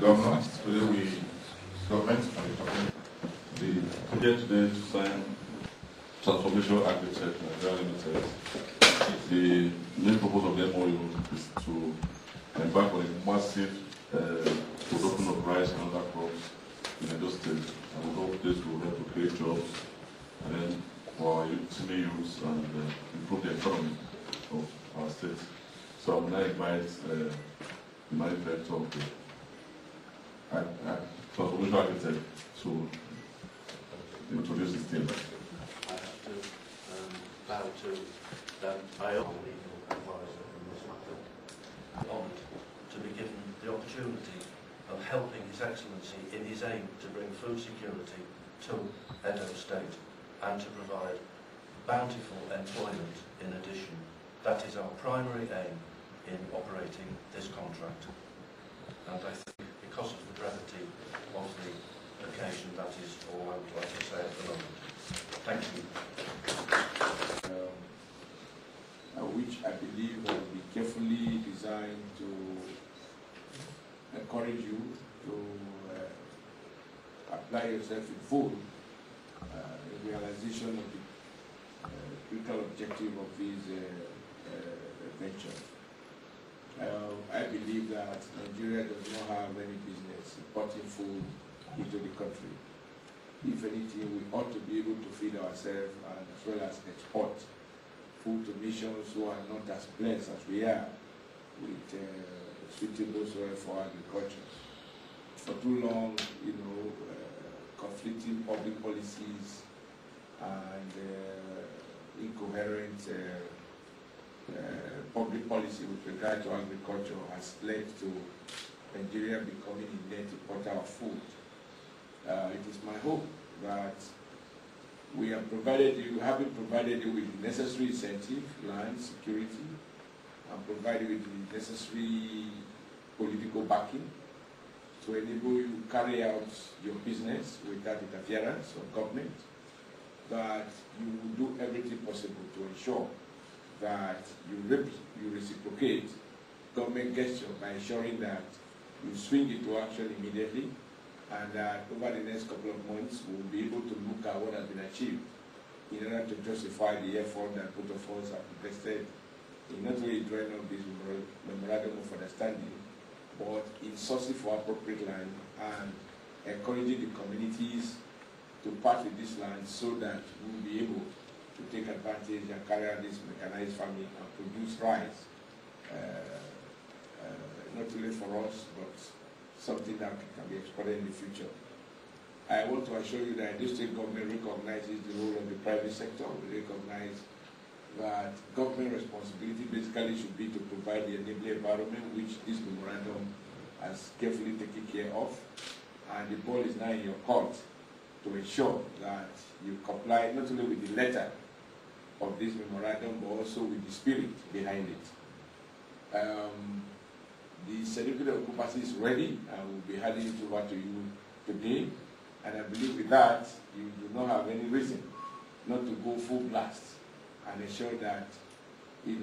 Governor, today government the project today to sign Transformation Agritech Nigeria Limited. The main purpose of the MOU is to embark on a massive production of rice and other crops in Edo State, and we hope this will help to create jobs and then for our senior youths and improve the economy of our state. So I would now invite the managing director of the Transformation Agritech to introduce his team. I have to bow to my own legal advisor in this matter. I'm honoured to be given the opportunity of helping His Excellency in his aim to bring food security to Edo State and to provide bountiful employment in addition. That is our primary aim in operating this contract. And I think because of the brevity of the occasion, that is all I would like to say at the moment. Thank you. Which I believe will be carefully designed to encourage you to apply yourself in full in realization of the critical objective of this venture. I believe that Nigeria does not have any business importing food into the country. If anything, we ought to be able to feed ourselves and as well as export food to nations who are not as blessed as we are with suitable soil for agriculture. For too long, conflicting public policies and incoherent public policy with regard to agriculture has led to Nigeria becoming a net importer of food. It is my hope that we have provided you with the necessary incentive, land security, and provided with the necessary political backing to enable you to carry out your business without interference of government, that you will do everything possible to ensure that you reciprocate government gesture by ensuring that you swing into action immediately, and that over the next couple of months we will be able to look at what has been achieved in order to justify the effort that both of us have invested in not only drawing up this memorandum of understanding, but in sourcing for appropriate land and encouraging the communities to part with this land so that we will be able to take advantage and carry out this mechanized farming and produce rice, not only for us, but something that can be exported in the future. I want to assure you that the state government recognizes the role of the private sector. We recognize that government responsibility basically should be to provide the enabling environment which this memorandum has carefully taken care of. And the ball is now in your court to ensure that you comply not only with the letter of this memorandum, but also with the spirit behind it. The certificate of occupancy is ready and will be handing it over to you today. And I believe with that, you do not have any reason not to go full blast and ensure that the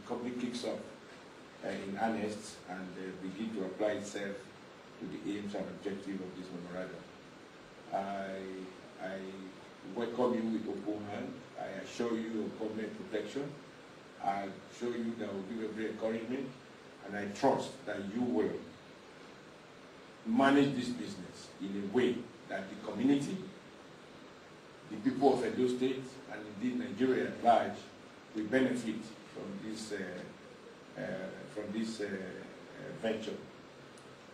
company kicks off in earnest and begin to apply itself to the aims and objectives of this memorandum. I welcome you with open hand. I assure you of government protection. I assure you that will give every encouragement, and I trust that you will manage this business in a way that the community, the people of Edo State, and indeed Nigeria at large will benefit from this venture.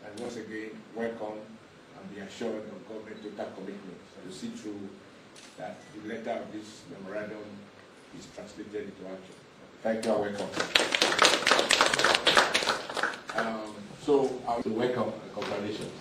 And once again, welcome and be assured of government total commitment to see through that the letter of this memorandum is translated into action. Thank you and welcome. So I will welcome and congratulations.